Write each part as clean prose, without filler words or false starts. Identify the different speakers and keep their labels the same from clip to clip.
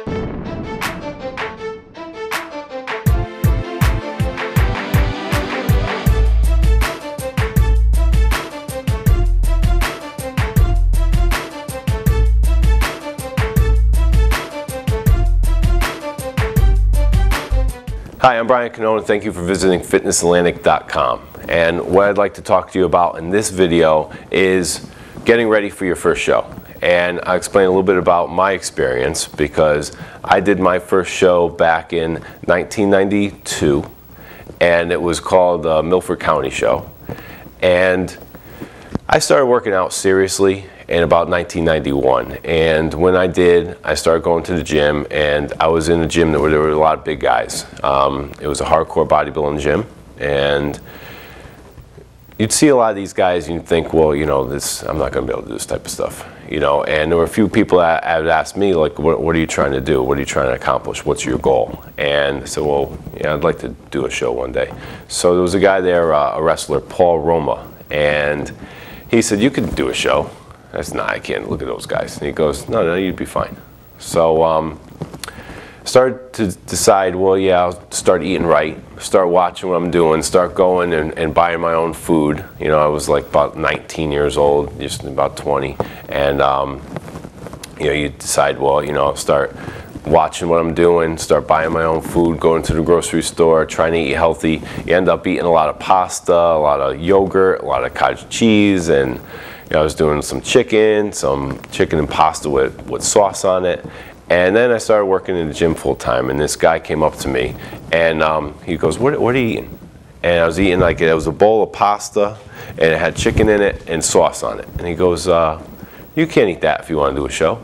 Speaker 1: Hi, I'm Brian Cannone, and thank you for visiting fitnessatlantic.com. And what I'd like to talk to you about in this video is getting ready for your first show. And I'll explain a little bit about my experience, because I did my first show back in 1992, and it was called the Milford County Show. And I started working out seriously in about 1991, and when I did, I started going to the gym, and I was in a gym where there were a lot of big guys. It was a hardcore bodybuilding gym, and you'd see a lot of these guys and you'd think, well, you know, I'm not going to be able to do this type of stuff, you know. And there were a few people that had asked me, like, what are you trying to do? What are you trying to accomplish? What's your goal? And I said, well, yeah, I'd like to do a show one day. So there was a guy there, a wrestler, Paul Roma, and he said, you could do a show. I said, nah, I can't. Look at those guys. And he goes, no, you'd be fine. So started to decide, well, yeah, I'll start eating right, start watching what I'm doing, start going and buying my own food. You know, I was like about 19 years old, just about 20. And, you know, you decide, well, you know, I'll start watching what I'm doing, start buying my own food, going to the grocery store, trying to eat healthy. You end up eating a lot of pasta, a lot of yogurt, a lot of cottage cheese, and you know, I was doing some chicken and pasta with sauce on it. And then I started working in the gym full time, and this guy came up to me, and he goes, what are you eating? And I was eating, like, it was a bowl of pasta, and it had chicken in it and sauce on it. And he goes, you can't eat that if you want to do a show.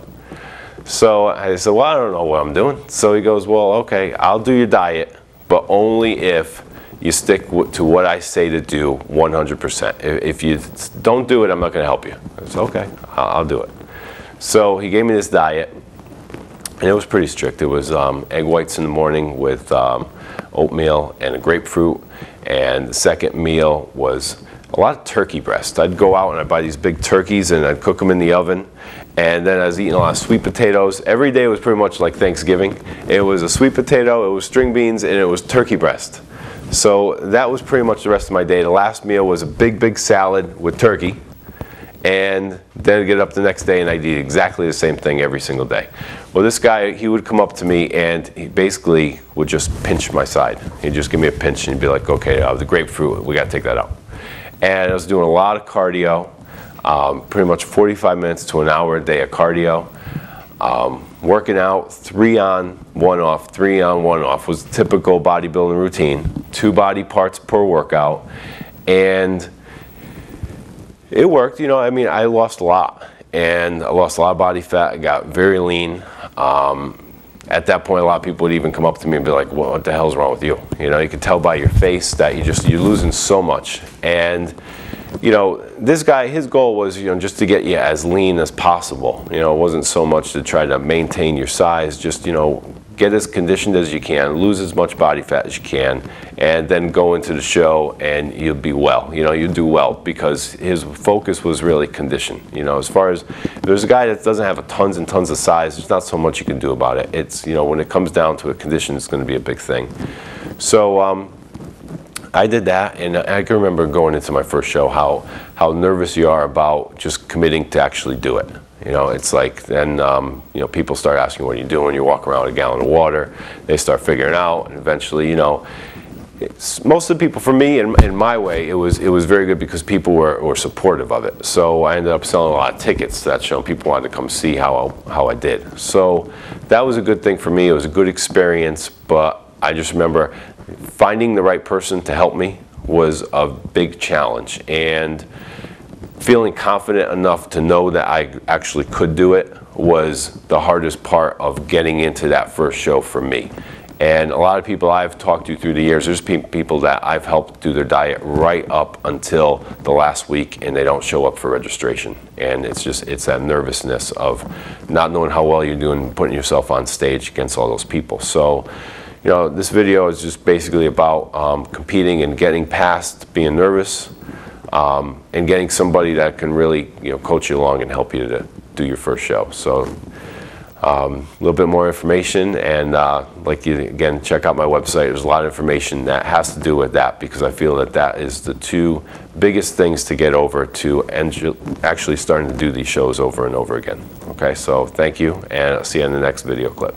Speaker 1: So I said, well, I don't know what I'm doing. So he goes, well, okay, I'll do your diet, but only if you stick to what I say to do 100%. If you don't do it, I'm not going to help you. I said, okay, I'll do it. So he gave me this diet, and it was pretty strict. It was egg whites in the morning with oatmeal and a grapefruit, and the second meal was a lot of turkey breast. I'd go out and I'd buy these big turkeys, and I'd cook them in the oven, and then I was eating a lot of sweet potatoes. Every day was pretty much like Thanksgiving. It was a sweet potato, it was string beans, and it was turkey breast. So that was pretty much the rest of my day. The last meal was a big salad with turkey, and then I'd get up the next day and I'd eat exactly the same thing every single day. Well, this guy, he would come up to me and he basically would just pinch my side. He'd just give me a pinch and he'd be like, okay, the grapefruit, we got to take that out. And I was doing a lot of cardio, pretty much 45 minutes to an hour a day of cardio. Working out 3 on, 1 off, 3 on, 1 off was the typical bodybuilding routine. 2 body parts per workout, and it worked. You know, I mean, I lost a lot, and I lost a lot of body fat. I got very lean. At that point, a lot of people would even come up to me and be like, well, what the hell's wrong with you? You know, you could tell by your face that you're losing so much. And you know, this guy, his goal was, you know, just to get you as lean as possible. You know, it wasn't so much to try to maintain your size, just, you know, get as conditioned as you can, lose as much body fat as you can, and then go into the show and you'll be well. You know, you do well, because his focus was really condition. You know, as far as, if there's a guy that doesn't have tons and tons of size, there's not so much you can do about it. It's, you know, when it comes down to a condition, it's going to be a big thing. So, I did that, and I can remember going into my first show how nervous you are about just committing to actually do it. You know, it's like then you know, people start asking, what are you doing? You walk around with a gallon of water. They start figuring out, and eventually, you know, most of the people, for me, in my way, it was very good, because people were supportive of it. So I ended up selling a lot of tickets to that show, and people wanted to come see how I did. So that was a good thing for me. It was a good experience, but I just remember finding the right person to help me was a big challenge, and feeling confident enough to know that I actually could do it was the hardest part of getting into that first show for me. And a lot of people I've talked to through the years, there's people that I've helped do their diet right up until the last week, and they don't show up for registration. And it's that nervousness of not knowing how well you're doing, putting yourself on stage against all those people. So, you know, this video is just basically about competing and getting past being nervous, and getting somebody that can really, you know, coach you along and help you to do your first show. So a little bit more information, and like you again, check out my website. There's a lot of information that has to do with that, because I feel that that is the two biggest things to get over to actually starting to do these shows over and over again. Okay, so thank you, and I'll see you in the next video clip.